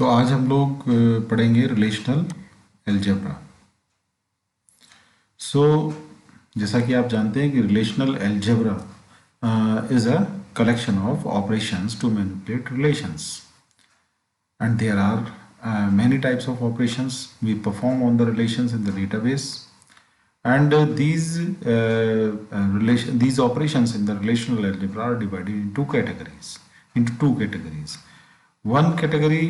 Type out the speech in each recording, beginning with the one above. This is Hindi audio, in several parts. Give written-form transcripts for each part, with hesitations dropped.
तो आज हम लोग पढ़ेंगे रिलेशनल अलजेब्रा। सो जैसा कि आप जानते हैं कि relational algebra is a collection of operations to manipulate relations, and there are many types of operations we perform on the relations in the database, and these operations in the relational algebra are divided into two categories. One category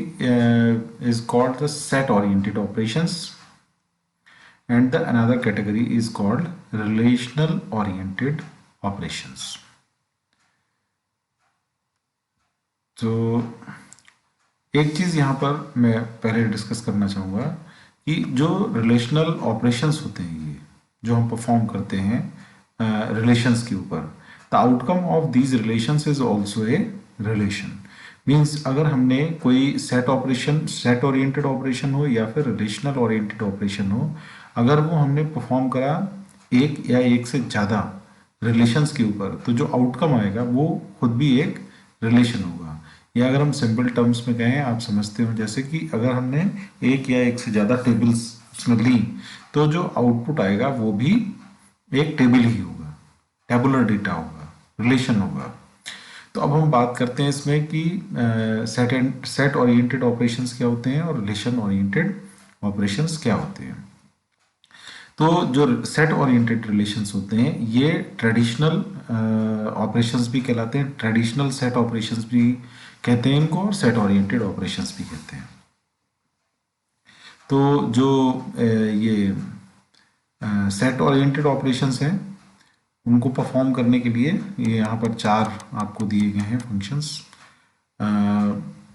is called the set oriented operations, and the another category is called relational oriented operations. तो एक चीज़ यहाँ पर मैं पहले डिस्कस करना चाहूँगा कि जो रिलेशनल ऑपरेशंस होते हैं, ये जो हम परफॉर्म करते हैं रिलेशंस के ऊपर, the outcome of these relations is also a relation. Means अगर हमने कोई सेट ओरिएंटेड ऑपरेशन हो या फिर रिलेशनल ओरिएंटेड ऑपरेशन हो, अगर वो हमने परफॉर्म करा एक या एक से ज़्यादा रिलेशंस के ऊपर, तो जो आउटकम आएगा वो खुद भी एक रिलेशन होगा। या अगर हम सिंपल टर्म्स में कहें, आप समझते हो, जैसे कि अगर हमने एक या एक से ज़्यादा टेबल्स उसमें ली, तो जो आउटपुट आएगा वो भी एक टेबल ही होगा, टेबुलर डेटा होगा, रिलेशन होगा। तो अब हम बात करते हैं इसमें कि सेट ओरिएंटेड ऑपरेशंस क्या होते हैं और रिलेशन ओरिएंटेड ऑपरेशंस क्या होते हैं। तो जो सेट ओरिएंटेड रिलेशंस होते हैं ये ट्रेडिशनल ऑपरेशंस भी कहलाते हैं, ट्रेडिशनल सेट ऑपरेशंस भी कहते हैं इनको, और सेट ओरिएंटेड ऑपरेशंस भी कहते हैं। तो जो ये सेट ओरिएंटेड ऑपरेशंस हैं उनको परफॉर्म करने के लिए ये यहाँ पर चार आपको दिए गए हैं फंक्शंस,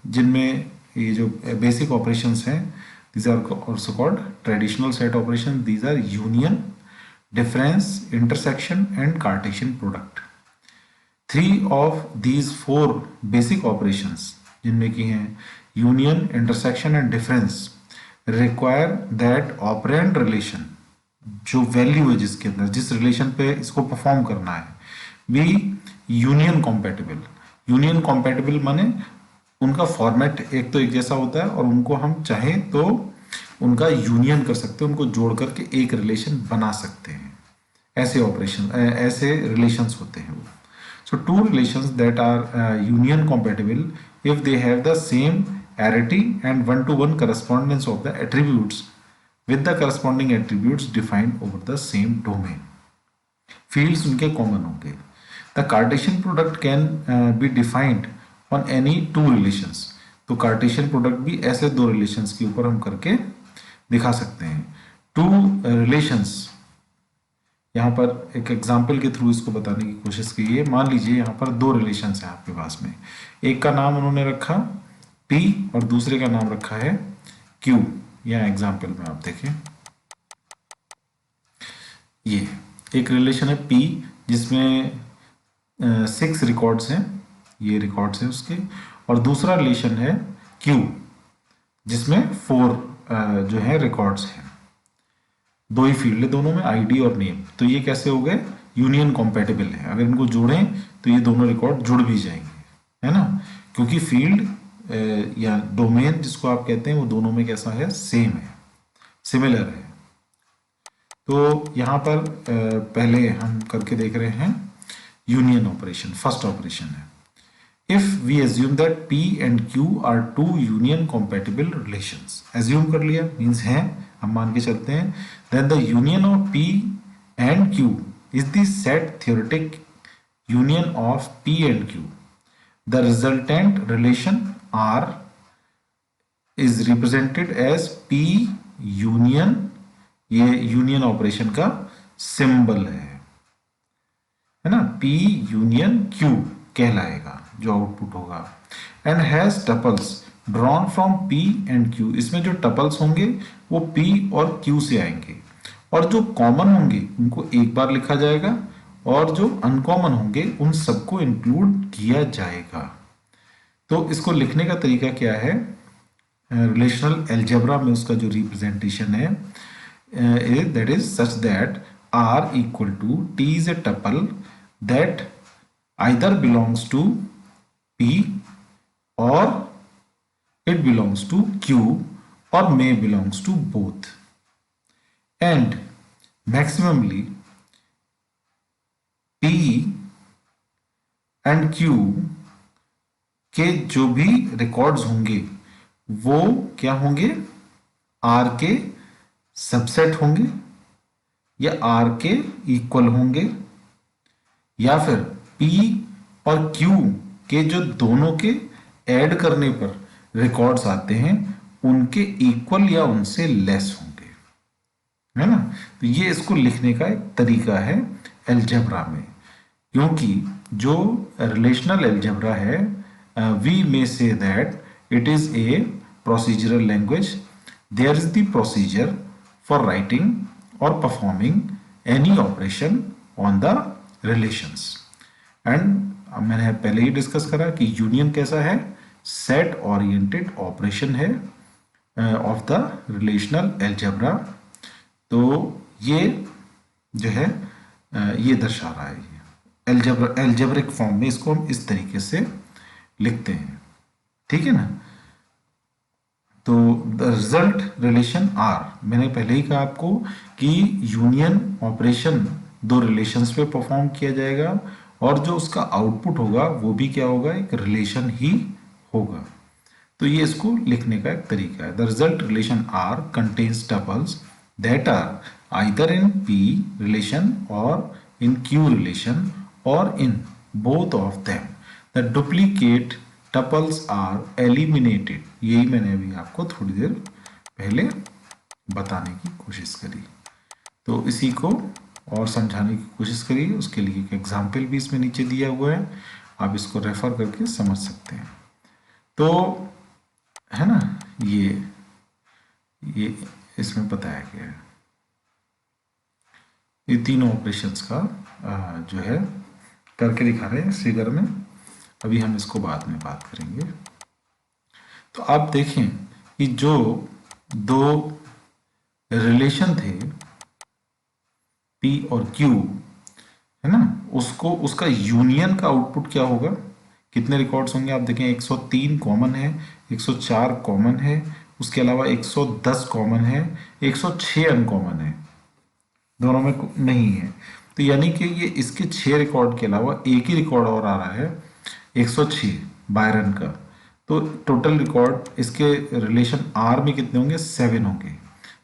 जिनमें ये जो बेसिक ऑपरेशंस हैं, these are also called traditional set operations. These are union, difference, intersection and Cartesian product. Three of these four basic operations, जिनमें की हैं union, intersection and difference, require that operand relation, जो वैल्यू है जिसके अंदर, जिस रिलेशन पे इसको परफॉर्म करना है, भी यूनियन कॉम्पेटिबल। यूनियन कॉम्पेटिबल माने उनका फॉर्मेट एक तो एक जैसा होता है और उनको हम चाहें तो उनका यूनियन कर सकते हैं, उनको जोड़ करके एक रिलेशन बना सकते हैं। ऐसे ऑपरेशन, ऐसे रिलेशंस होते हैं वो। So two relations that are union compatible if they have the same arity and one-to-one correspondence of the attributes with the corresponding attributes defined over the same domain. Fields उनके कॉमन होंगे। The Cartesian product can be defined on any two relations. तो कार्टेशियन प्रोडक्ट भी ऐसे दो रिलेशंस के ऊपर हम करके दिखा सकते हैं। टू रिलेशंस, यहाँ पर एक एग्जांपल के थ्रू इसको बताने की कोशिश की है। मान लीजिए यहाँ पर दो रिलेशंस हैं आपके पास में, एक का नाम उन्होंने रखा P और दूसरे का नाम रखा है Q। यहाँ एग्जांपल में आप देखें, ये एक रिलेशन है P जिसमें 6 रिकॉर्ड्स हैं, ये रिकॉर्ड्स हैं उसके, और दूसरा रिलेशन है Q जिसमें 4 जो है रिकॉर्ड्स हैं। दो ही फील्ड है दोनों में, आईडी और नेम। तो ये कैसे हो गए? यूनियन कॉम्पेटिबल है। अगर इनको जोड़ें तो ये दोनों रिकॉर्ड जुड़ भी जाएंगे, है ना, क्योंकि फील्ड या डोमेन जिसको आप कहते हैं वो दोनों में कैसा है? सेम है, सिमिलर है। तो यहाँ पर पहले हम करके देख रहे हैं यूनियन ऑपरेशन। फर्स्ट ऑपरेशन है, if we assume that P and Q are two union compatible relations. Assume कर लिया मीन्स हैं, हम मान के चलते हैं, then the union of P and Q is the set theoretic union of P and Q। The resultant relation R is represented as P union, ये यूनियन ऑपरेशन का सिंबल है ना, P यूनियन Q कहलाएगा जो आउटपुट होगा। And has tuples drawn from P and Q। इसमें जो टपल्स होंगे वो P और Q से आएंगे, और जो कॉमन होंगे उनको एक बार लिखा जाएगा, और जो अनकॉमन होंगे उन सबको इंक्लूड किया जाएगा। तो इसको लिखने का तरीका क्या है? रिलेशनल अलजेब्रा में उसका जो रिप्रेजेंटेशन है, that is such that R equal to T is a tuple that either belongs to P or it belongs to Q or may belongs to both. And maximally P and Q के जो भी रिकॉर्ड्स होंगे वो क्या होंगे, R के सबसेट होंगे या R के इक्वल होंगे, या फिर P और Q के जो दोनों के ऐड करने पर रिकॉर्ड्स आते हैं उनके इक्वल या उनसे लेस होंगे, है ना। तो ये इसको लिखने का एक तरीका है अलजेब्रा में, क्योंकि जो रिलेशनल अलजेब्रा है, we may say that it is a procedural language. There is the procedure for writing और performing any operation on the relations. And मैंने पहले ही डिस्कस करा कि यूनियन कैसा है, सेट ओरिएंटेड ऑपरेशन है ऑफ द रिलेशनल अलजेब्रा. तो ये जो है ये दर्शा रहा है, एल्जेब्रिक फॉर्म में इसको हम इस तरीके से लिखते हैं, ठीक है ना. तो द रिजल्ट रिलेशन आर, मैंने पहले ही कहा आपको कि यूनियन ऑपरेशन दो रिलेशंस पे परफॉर्म किया जाएगा और जो उसका आउटपुट होगा वो भी क्या होगा, एक रिलेशन ही होगा. तो ये इसको लिखने का एक तरीका है. The result relation R contains tuples that are either in P relation or in Q relation or in both of them. The duplicate tuples are eliminated. यही मैंने अभी आपको थोड़ी देर पहले बताने की कोशिश करी. तो इसी को और समझाने की कोशिश करिए. उसके लिए एक एग्जाम्पल भी इसमें नीचे दिया हुआ है, आप इसको रेफर करके समझ सकते हैं. तो है ना, ये इसमें बताया गया है. ये तीनों ऑपरेशंस का जो है करके दिखा रहे हैं फिगर में. अभी हम इसको बाद में बात करेंगे. तो आप देखें कि जो दो रिलेशन थे P और Q, है ना, उसको उसका यूनियन का आउटपुट क्या होगा, कितने रिकॉर्ड्स होंगे. आप देखें 103 कॉमन है, 104 कॉमन है, उसके अलावा 110 कॉमन है, 106 अनकॉमन है, दोनों में नहीं है. तो यानी कि ये इसके 6 रिकॉर्ड के अलावा एक ही रिकॉर्ड और आ रहा है 106 बायरन का. तो टोटल रिकॉर्ड इसके रिलेशन आर में कितने होंगे, 7 होंगे.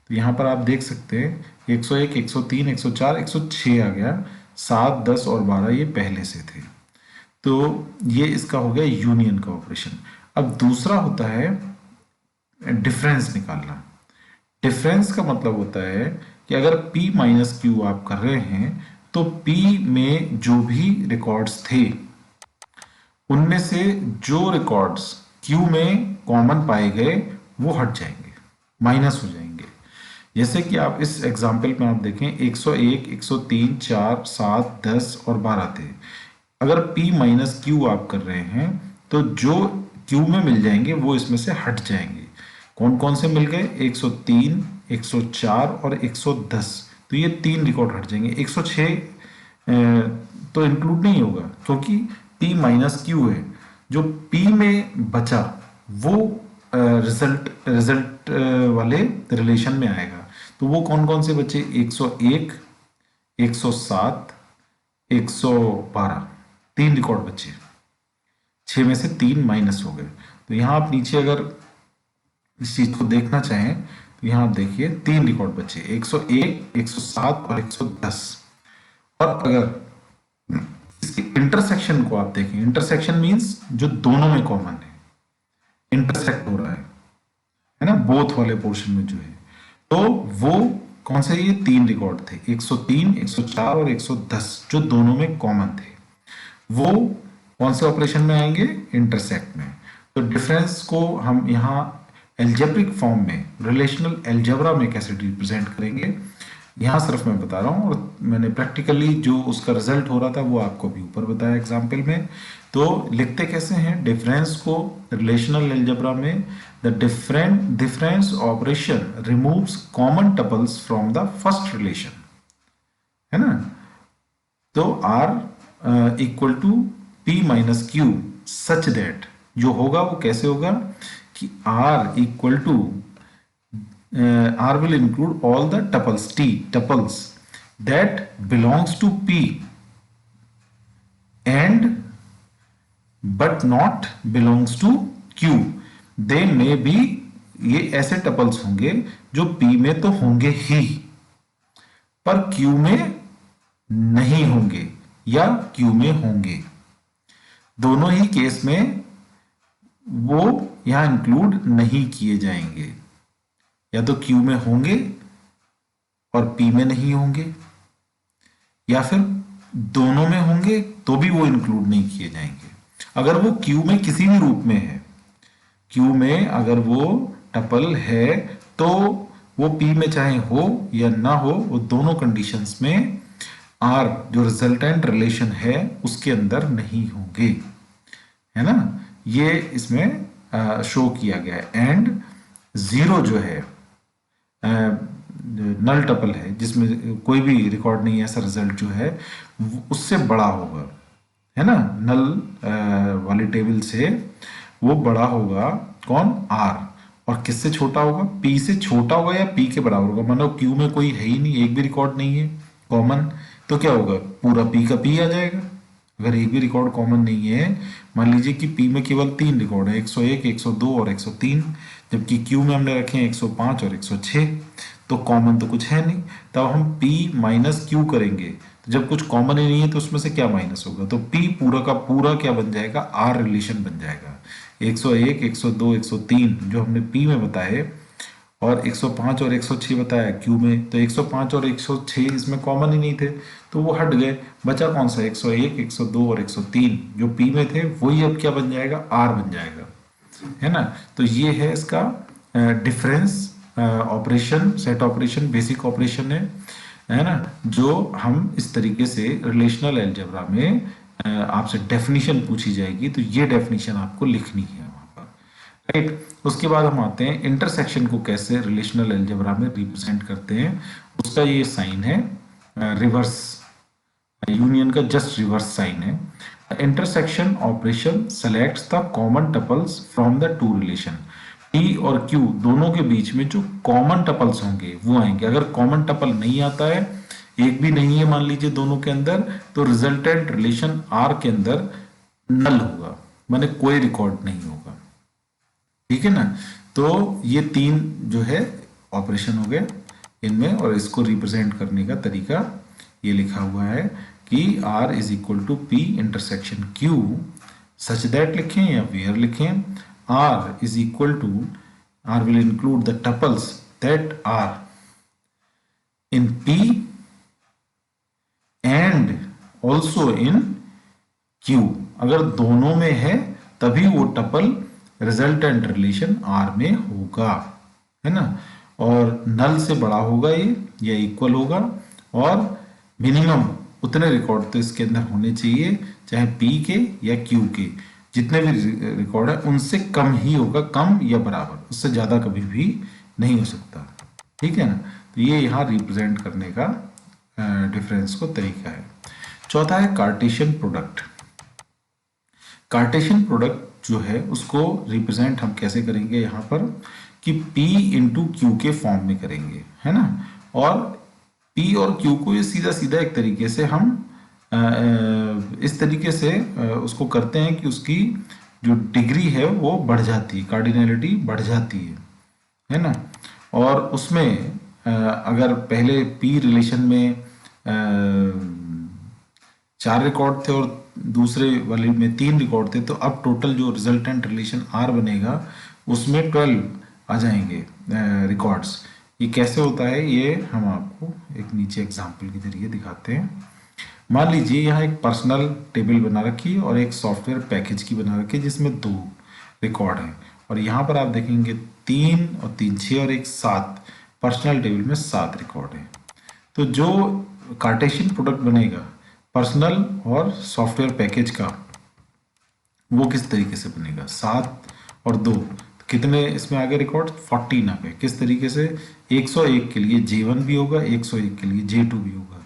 तो यहाँ पर आप देख सकते हैं 101, 103, 104, 106 आ गया. 7, 10 और 12 ये पहले से थे. तो ये इसका हो गया यूनियन का ऑपरेशन. अब दूसरा होता है डिफरेंस निकालना. डिफरेंस का मतलब होता है कि अगर P माइनस क्यू आप कर रहे हैं तो P में जो भी रिकॉर्ड्स थे उनमें से जो रिकॉर्ड्स Q में कॉमन पाए गए वो हट जाएंगे, माइनस हो जाएंगे. जैसे कि आप इस एग्जाम्पल में आप देखें 101, 103, 4, 7, 10 और 12 थे. अगर P माइनस क्यू आप कर रहे हैं तो जो Q में मिल जाएंगे वो इसमें से हट जाएंगे. कौन कौन से मिल गए, 103, 104 और 110. तो ये 3 रिकॉर्ड हट जाएंगे. 106 तो इंक्लूड नहीं होगा क्योंकि P माइनस क्यू है. जो P में बचा वो रिजल्ट वाले रिलेशन में आएगा. तो वो कौन कौन से बचे, 101, 107, 112, 3 रिकॉर्ड बचे. 6 में से 3 माइनस हो गए. तो यहाँ आप नीचे अगर इस चीज को देखना चाहें तो यहाँ आप देखिए 3 रिकॉर्ड बचे, 101, 107 और 110. और अगर इसके इंटरसेक्शन को आप देखें, इंटरसेक्शन मींस जो दोनों में कॉमन है, इंटरसेक्ट हो रहा है ना, बोथ वाले पोर्शन में जो है. तो वो कौन से, ये 3 रिकॉर्ड थे, 103, 104 और 110 जो दोनों में कॉमन थे. वो कौन से ऑपरेशन में आएंगे, इंटरसेक्ट में. तो डिफरेंस को हम यहाँ एल्जेब्रिक फॉर्म में, रिलेशनल अलजेब्रा में कैसे रिप्रेजेंट करेंगे यहाँ सिर्फ मैं बता रहा हूँ. और मैंने प्रैक्टिकली जो उसका रिजल्ट हो रहा था वो आपको भी ऊपर बताया एग्जाम्पल में. तो लिखते कैसे हैं डिफरेंस को रिलेशनल अलजेब्रा में, the difference operation removes common tuples from the first relation, है ना. तो R equal to P minus Q such that, जो होगा वो कैसे होगा कि R equal to R will include all the tuples that belongs to P and but not belongs to Q. They may be, ये ऐसे टपल्स होंगे जो P में तो होंगे ही पर Q में नहीं होंगे या Q में होंगे। दोनों ही केस में वो यहां इंक्लूड नहीं किए जाएंगे, या तो Q में होंगे और P में नहीं होंगे, या फिर दोनों में होंगे तो भी वो इंक्लूड नहीं किए जाएंगे। अगर वो Q में किसी भी रूप में है, Q में अगर वो टपल है तो वो P में चाहे हो या ना हो, वो दोनों कंडीशंस में R जो रिजल्टेंट रिलेशन है उसके अंदर नहीं होंगे, है ना। ये इसमें शो किया गया है। एंड जीरो जो है नल टपल है जिसमें कोई भी रिकॉर्ड नहीं है, ऐसा रिजल्ट जो है उससे बड़ा होगा, है ना। नल वाली टेबल से वो बड़ा होगा कौन, R, और किससे छोटा होगा, P से छोटा होगा या P के बराबर होगा। मानो Q में कोई है ही नहीं, एक भी रिकॉर्ड नहीं है कॉमन, तो क्या होगा, पूरा P का P आ जाएगा। अगर एक भी रिकॉर्ड कॉमन नहीं है, मान लीजिए कि P में केवल 3 रिकॉर्ड है, 101, 102 और 103, जबकि Q में हमने रखे हैं 105 और 106, तो कॉमन तो कुछ है नहीं। तब हम P माइनस Q करेंगे, तो जब कुछ कॉमन ही नहीं है तो उसमें से क्या माइनस होगा, तो P पूरा का पूरा क्या बन जाएगा, R रिलेशन बन जाएगा। 101, 102, 103 जो हमने P में बताए और 105 और 106 बताया Q में, तो 105 और 106 इसमें कॉमन ही नहीं थे तो वो हट गए। बचा कौन सा, 101, 102 और 103 जो P में थे, वही अब क्या बन जाएगा, R बन जाएगा, है ना। तो ये है इसका difference operation, set operation, basic operation है ना, जो हम इस तरीके से रिलेशनल अलजेब्रा में आपसे डेफिनेशन पूछी जाएगी तो ये डेफिनेशन आपको लिखनी है वहां पर, राइट। उसके बाद हम आते हैं इंटरसेक्शन को कैसे रिलेशनल अलजेब्रा में रिप्रेजेंट करते हैं। उसका ये साइन है रिवर्स, यूनियन का जस्ट रिवर्स साइन है। Intersection operation selects the common tuples from the two relation. P और Q दोनों के बीच में जो कॉमन टपल्स होंगे वो आएंगे। अगर कॉमन टपल नहीं आता है, एक भी नहीं है मान लीजिए दोनों के अंदर, तो रिजल्टेंट रिलेशन R के अंदर नल होगा, माने कोई रिकॉर्ड नहीं होगा, ठीक है ना। तो ये तीन जो है ऑपरेशन हो गए इनमें, और इसको रिप्रेजेंट करने का तरीका ये लिखा हुआ है कि R is equal to P intersection Q such that लिखें या वेयर लिखें। R is equal to, R will include the tuples that are in P and also in Q। अगर दोनों में है तभी वो टपल रिजल्टेंट रिलेशन R में होगा, है ना। और नल से बड़ा होगा ये या इक्वल होगा, और मिनिमम उतने रिकॉर्ड तो इसके अंदर होने चाहिए, चाहे P के या Q के, जितने भी रिकॉर्ड है उनसे कम ही होगा, कम या बराबर, उससे ज़्यादा कभी भी नहीं हो सकता, ठीक है ना। तो ये यहाँ रिप्रेजेंट करने का डिफरेंस को तरीका है। चौथा है कार्टेशियन प्रोडक्ट। कार्टेशियन प्रोडक्ट जो है उसको रिप्रेजेंट हम कैसे करेंगे यहाँ पर, कि P इंटू क्यू के फॉर्म में करेंगे, है ना। और P और Q को ये सीधा सीधा एक तरीके से हम इस तरीके से उसको करते हैं कि उसकी जो डिग्री है वो बढ़ जाती है, कार्डिनैलिटी बढ़ जाती है ना। और उसमें अगर पहले P रिलेशन में 4 रिकॉर्ड थे और दूसरे वाले में 3 रिकॉर्ड थे, तो अब टोटल जो रिजल्टेंट रिलेशन R बनेगा उसमें 12 आ जाएंगे रिकॉर्ड्स। ये कैसे होता है ये हम आपको एक नीचे एग्जाम्पल के जरिए दिखाते हैं। मान लीजिए यहाँ एक पर्सनल टेबल बना रखी है और एक सॉफ्टवेयर पैकेज की बना रखी है जिसमें 2 रिकॉर्ड हैं, और यहाँ पर आप देखेंगे 3 और 3 6 और 1 7, पर्सनल टेबल में 7 रिकॉर्ड हैं। तो जो कार्टेशियन प्रोडक्ट बनेगा पर्सनल और सॉफ्टवेयर पैकेज का, वो किस तरीके से बनेगा, 7 और 2, तो कितने इसमें आगे रिकॉर्ड, 14 आ गए। किस तरीके से, 101 के लिए J1 भी होगा, 101 के लिए J2 भी होगा,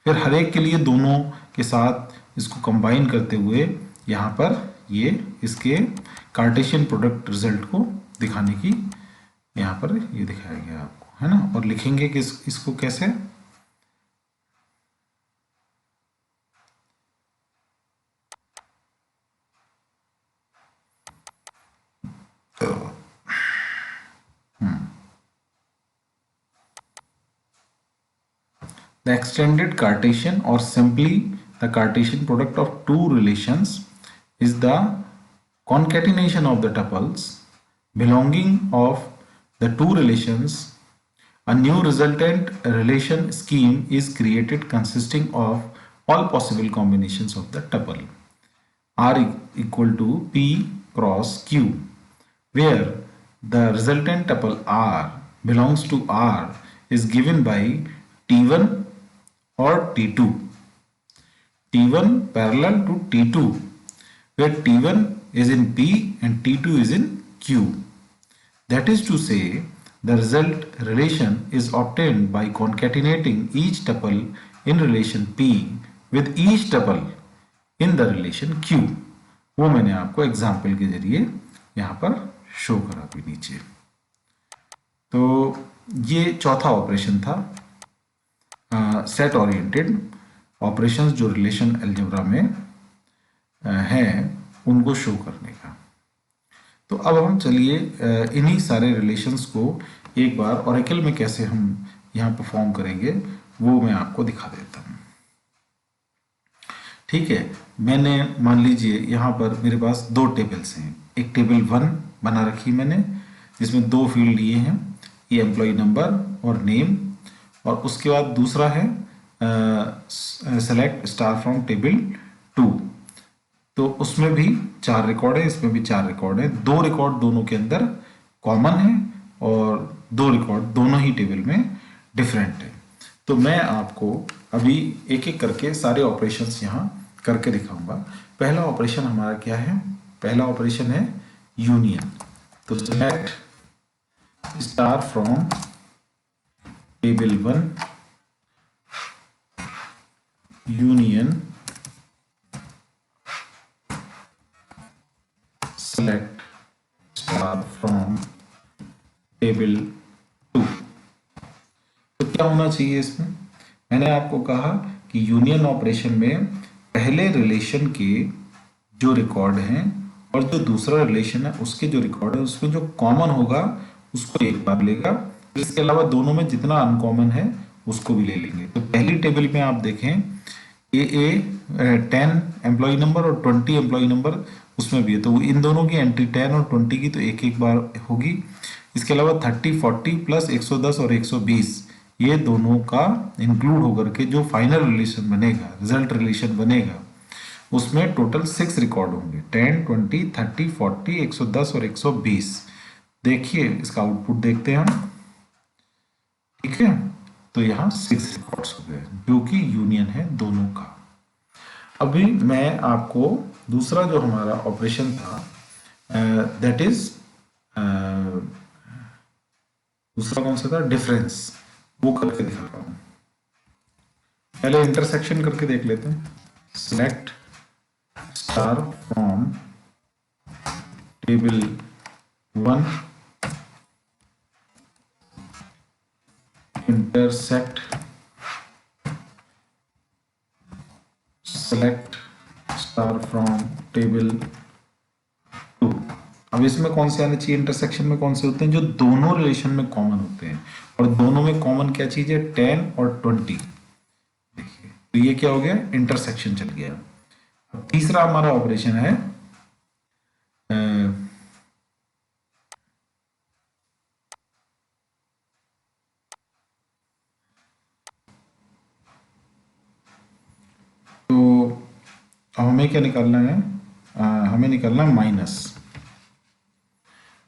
फिर हर एक के लिए दोनों के साथ इसको कंबाइन करते हुए यहाँ पर ये इसके कार्टेशियन प्रोडक्ट रिजल्ट को दिखाने की यहाँ पर ये दिखाया गया आपको, है ना। और लिखेंगे कि इसको कैसे, the extended Cartesian or simply the Cartesian product of two relations is the concatenation of the tuples belonging of the two relations. A new resultant relation scheme is created consisting of all possible combinations of the tuple R equal to P cross Q, where the resultant tuple R belongs to R is given by T1 or T2. T1 parallel to T2, where T1 is in P and T2 is in Q. That is to say, the result relation is obtained by concatenating each tuple in relation P with each tuple in the relation Q. वो मैंने आपको एग्जाम्पल के जरिए यहाँ पर शो करा भी नीचे। तो ये चौथा ऑपरेशन था सेट ओरिएंटेड ऑपरेशंस जो रिलेशन अलजेब्रा में हैं उनको शो करने का। तो अब हम चलिए इन्हीं सारे रिलेशंस को एक बार ओरेकल में कैसे हम यहाँ परफॉर्म करेंगे वो मैं आपको दिखा देता हूँ। ठीक है, मैंने मान लीजिए यहाँ पर मेरे पास दो टेबल्स हैं। एक टेबल 1 बना रखी मैंने जिसमें दो फील्ड लिए हैं, ये एम्प्लॉय नंबर और नेम, और उसके बाद दूसरा है सेलेक्ट स्टार फ्रॉम टेबल 2। तो उसमें भी 4 रिकॉर्ड है, इसमें भी 4 रिकॉर्ड है। 2 रिकॉर्ड दोनों के अंदर कॉमन है और 2 रिकॉर्ड दोनों ही टेबल में डिफरेंट है। तो मैं आपको अभी एक एक करके सारे ऑपरेशंस यहाँ करके दिखाऊंगा। पहला ऑपरेशन हमारा क्या है? पहला ऑपरेशन है यूनियन। तो select star from table 1 union select star from table 2। तो क्या होना चाहिए इसमें? मैंने आपको कहा कि यूनियन ऑपरेशन में पहले रिलेशन के जो रिकॉर्ड हैं और जो दूसरा रिलेशन है उसके जो रिकॉर्ड है उसमें जो कॉमन होगा उसको एक बार लेगा, इसके अलावा दोनों में जितना अनकॉमन है उसको भी ले लेंगे। तो पहली टेबल में आप देखें ए 10 एम्प्लॉय नंबर और 20 एम्प्लॉय नंबर उसमें भी है, तो इन दोनों की एंट्री 10 और 20 की तो एक एक बार होगी। इसके अलावा 30, 40 प्लस 110 और 120 ये दोनों का इंक्लूड होकर के जो फाइनल रिलेशन बनेगा, रिजल्ट रिलेशन बनेगा, उसमें टोटल 6 रिकॉर्ड होंगे, 10, 20, 30, 40, 110 और 120। देखिए इसका आउटपुट देखते हैं हम। ठीक है, तो यहाँ 6 रिकॉर्ड्स हो गए जो कि यूनियन है दोनों का। अभी मैं आपको दूसरा जो हमारा ऑपरेशन था दैट इज दूसरा कौन सा था? डिफरेंस, वो करके दिखाता हूं। पहले इंटरसेक्शन करके देख लेते हैं। Select star from table 1 intersect select star from table 2। अब इसमें कौन से आने चाहिए? इंटरसेक्शन में कौन से होते हैं? जो दोनों रिलेशन में कॉमन होते हैं, और दोनों में कॉमन क्या चीज है? 10 और 20। देखिए तो ये क्या हो गया? इंटरसेक्शन चल गया। अब तीसरा हमारा ऑपरेशन है हमें क्या निकालना है? हमें निकालना है माइनस।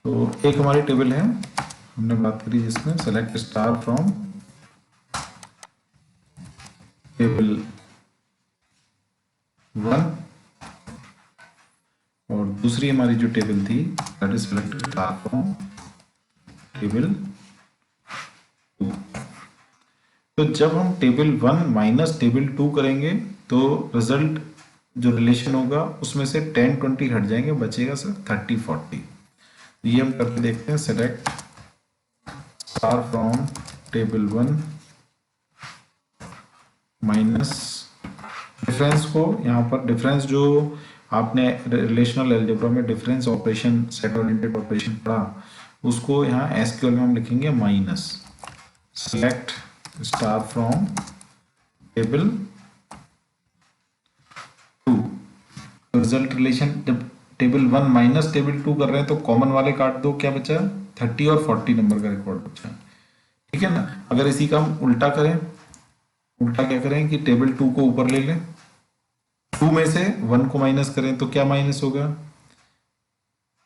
तो एक हमारी टेबल है हमने बात करी जिसमें सेलेक्ट स्टार फ्रॉम टेबल 1, और दूसरी हमारी जो टेबल थी that is select star from table 2। तो जब हम टेबल 1 माइनस टेबल 2 करेंगे तो रिजल्ट जो रिलेशन होगा उसमें से 10, 20 हट जाएंगे, बचेगा सिर्फ 30, 40। ये हम करके देखते हैं, select star from table 1 minus difference को, यहाँ पर डिफरेंस जो आपने रिलेशनल अलजेब्रा में difference operation, set oriented operation पढ़ा, उसको यहाँ एसक्यूएल में हम लिखेंगे minus select star from table 2। Result relation जब टेबल 1 माइनस टेबल 2 कर रहे हैं तो कॉमन वाले काट दो, क्या बचा? 30 और 40 नंबर का रिकॉर्ड बचा, ठीक है ना। अगर इसी का हम उल्टा करें, उल्टा क्या करें कि टेबल 2 को ऊपर ले लें, 2 में से 1 को माइनस करें तो क्या माइनस होगा?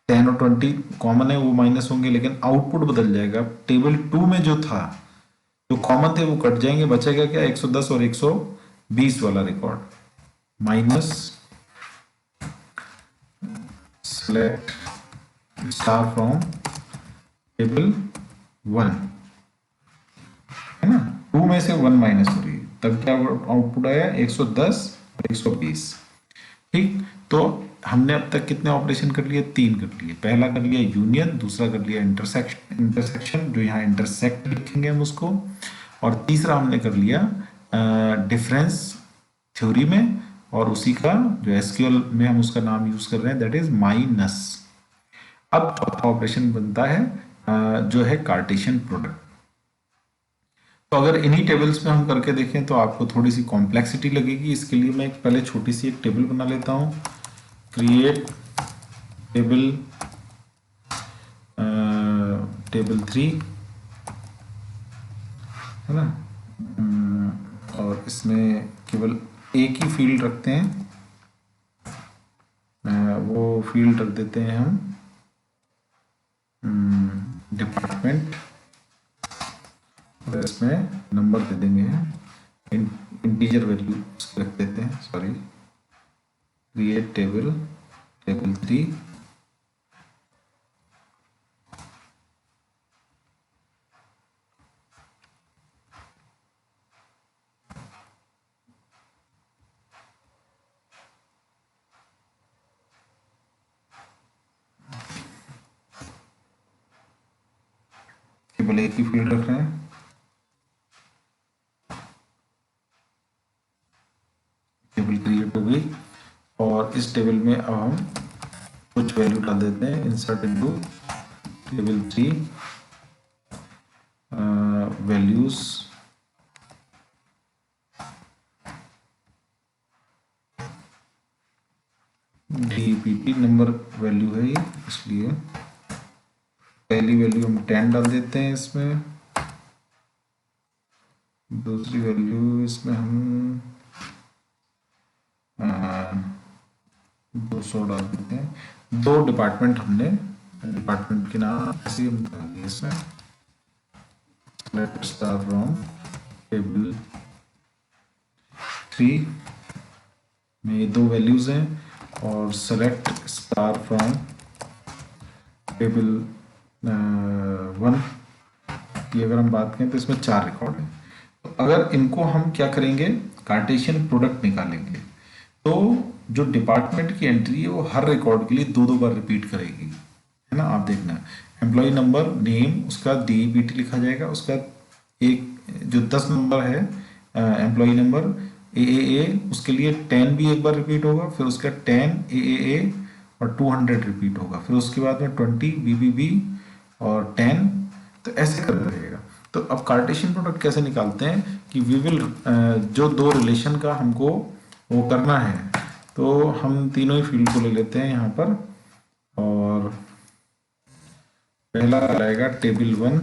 10 और 20 कॉमन है वो माइनस होंगे, लेकिन आउटपुट बदल जाएगा। टेबल 2 में जो था, जो कॉमन थे वो कट जाएंगे, बचेगा क्या? 110 और 120 वाला record. Minus select star from table 1, है ना। 2 में से 1 माइनस हो रही है, तब क्या आउटपुट आया? 110 और 120। ठीक, तो हमने अब तक कितने ऑपरेशन कर लिए? 3 कर लिए। पहला कर लिया यूनियन, दूसरा कर लिया इंटरसेक्शन जो यहाँ इंटरसेक्ट लिखेंगे हम उसको, और तीसरा हमने कर लिया डिफरेंस थ्योरी में, और उसी का जो एसक्यूएल में हम उसका नाम यूज कर रहे हैं, दैट इज माइनस। अब चौथा ऑपरेशन बनता है जो है कार्टेशियन प्रोडक्ट। तो अगर इन्हीं टेबल्स में हम करके देखें तो आपको थोड़ी सी कॉम्प्लेक्सिटी लगेगी। इसके लिए मैं पहले छोटी सी एक टेबल बना लेता हूँ। क्रिएट टेबल टेबल 3, है ना। और इसमें केवल एक ही फील्ड रखते हैं, वो फील्ड रख देते हैं हम डिपार्टमेंट, और इसमें नंबर दे देंगे, इंटीजर वैल्यू रख देते हैं, सॉरी। क्रिएट टेबल 3, केवल एक ही फील्ड रख रहे हैं। टेबल क्रिएट हो गई, और इस टेबल में अब हम कुछ वैल्यू डाल देते हैं। Insert into table 3 values, DPT number value है ये, इसलिए पहली वैल्यू हम 10 डाल देते हैं इसमें, दूसरी वैल्यू इसमें हम 200 डाल देते हैं। 2 डिपार्टमेंट हमने, डिपार्टमेंट के नाम ऐसे हम डाल दिए इसमें। लेट स्टार्ट फ्रॉम टेबल 3 में ये 2 वैल्यूज हैं, और सेलेक्ट स्टार फ्रॉम टेबल 1 की अगर हम बात करें तो इसमें 4 रिकॉर्ड हैं। तो अगर इनको हम क्या करेंगे, कार्टेशियन प्रोडक्ट निकालेंगे, तो जो डिपार्टमेंट की एंट्री है वो हर रिकॉर्ड के लिए 2-2 बार रिपीट करेगी, है ना। आप देखना, एम्प्लॉय नंबर नेम उसका डीईपीटी लिखा जाएगा, उसका एक जो 10 नंबर है एम्प्लॉय नंबर ए उसके लिए 10 भी एक बार रिपीट होगा, फिर उसका 10 ए और 200 रिपीट होगा, फिर उसके बाद में 20 बीबीबी और 10, तो ऐसे कर रहेगा। तो अब कार्टेशियन प्रोडक्ट कैसे निकालते हैं कि वी विल जो 2 रिलेशन का हमको वो करना है, तो हम तीनों ही फील्ड को ले लेते हैं यहाँ पर, और पहला आएगा टेबल 1।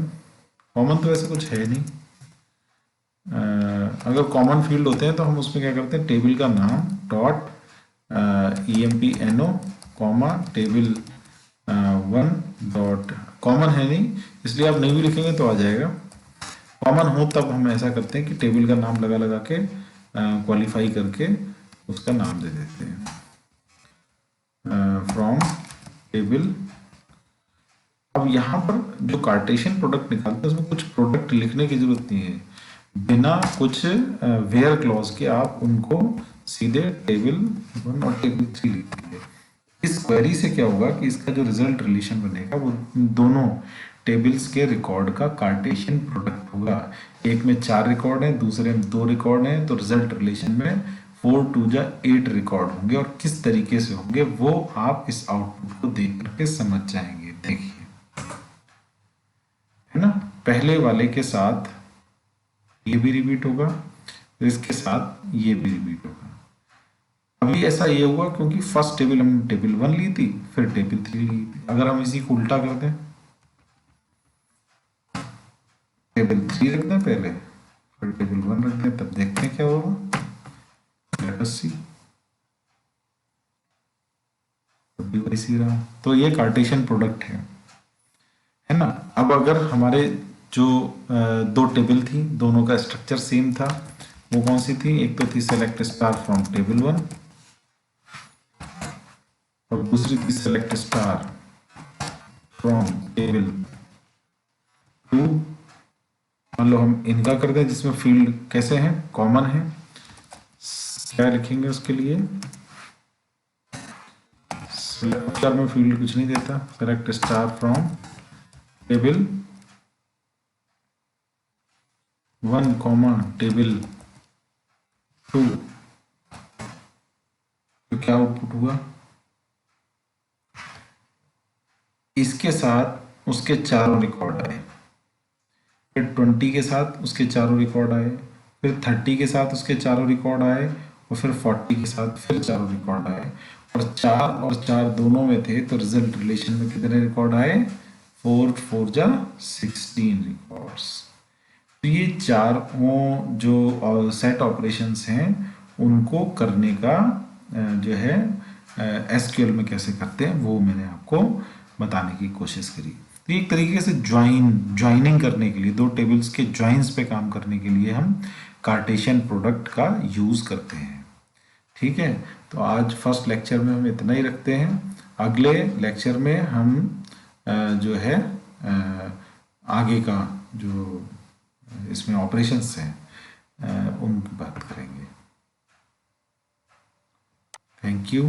कॉमन तो ऐसे कुछ है नहीं, अगर कॉमन फील्ड होते हैं तो हम उसमें क्या करते हैं, टेबल का नाम dot EMPNO comma table 1 dot, common है नहीं इसलिए आप नहीं भी लिखेंगे तो आ जाएगा। कॉमन हो तब हम ऐसा करते हैं कि टेबल का नाम लगा लगा के क्वालिफाई करके उसका नाम दे देते हैं, फ्रॉम टेबल। अब यहाँ पर जो कार्टेशियन प्रोडक्ट निकालते हैं उसमें कुछ प्रोडक्ट लिखने की जरूरत नहीं है, बिना कुछ वेयर क्लॉज के आप उनको सीधे टेबल 1 और टेबल 3 लिख दीजिए। इस क्वेरी से क्या होगा कि इसका जो रिजल्ट रिलेशन बनेगा वो दोनों टेबल्स के रिकॉर्ड का कार्टेशियन प्रोडक्ट होगा। एक में 4 रिकॉर्ड है, दूसरे में 2 रिकॉर्ड है, तो रिजल्ट रिलेशन में 4 2 जा 8 रिकॉर्ड होंगे। और किस तरीके से होंगे वो आप इस आउटपुट को देख करके समझ जाएंगे। देखिए, है ना, पहले वाले के साथ ये भी रिपीट होगा, तो इसके साथ ये भी रिपीट होगा। अभी ऐसा ये हुआ क्योंकि फर्स्ट टेबल हमने टेबल 1 ली थी, फिर टेबल 3 ली थी। अगर हम इसी को उल्टा कर दें, टेबल 3 रख दें पहले, फिर टेबल 1 रख दें, तब देखते हैं क्या होगा। लेट अस सी, तब भी वैसी रहा। तो ये कार्टेशियन प्रोडक्ट है ना। अब अगर हमारे जो दो टेबल थी, दोनों का स्ट्रक्चर सेम था, वो कौन सी थी? एक तो थी सेलेक्ट स्टार फ्रॉम टेबल 1 और दूसरी थी सेलेक्ट स्टार फ्रॉम टेबल 2। मान लो हम इनका कर दें, जिसमें फील्ड कैसे हैं? कॉमन है। क्या लिखेंगे उसके लिए? स्टार में फील्ड कुछ नहीं देता, select star from table 1 comma table 2। तो क्या आउटपुट हुआ? इसके साथ उसके चारों रिकॉर्ड आए, फिर 20 के साथ उसके चारों रिकॉर्ड आए, फिर 30 के साथ उसके चारों रिकॉर्ड आए, और फिर 40 के साथ फिर चारों रिकॉर्ड आए। और 4 दोनों में थे, तो रिजल्ट रिलेशन में कितने रिकॉर्ड आए? 4 4 जा 16 रिकॉर्ड्स। तो ये चारों जो सेट ऑपरेशंस हैं उनको करने का जो है एसक्यूएल में कैसे करते हैं वो मैंने आपको बताने की कोशिश करी। तो एक तरीके से ज्वाइनिंग करने के लिए, दो टेबल्स के ज्वाइंस पे काम करने के लिए हम कार्टेशियन प्रोडक्ट का यूज़ करते हैं। ठीक है, तो आज फर्स्ट लेक्चर में हम इतना ही रखते हैं। अगले लेक्चर में हम जो है आगे का जो इसमें ऑपरेशंस हैं उनकी बात करेंगे। Thank you.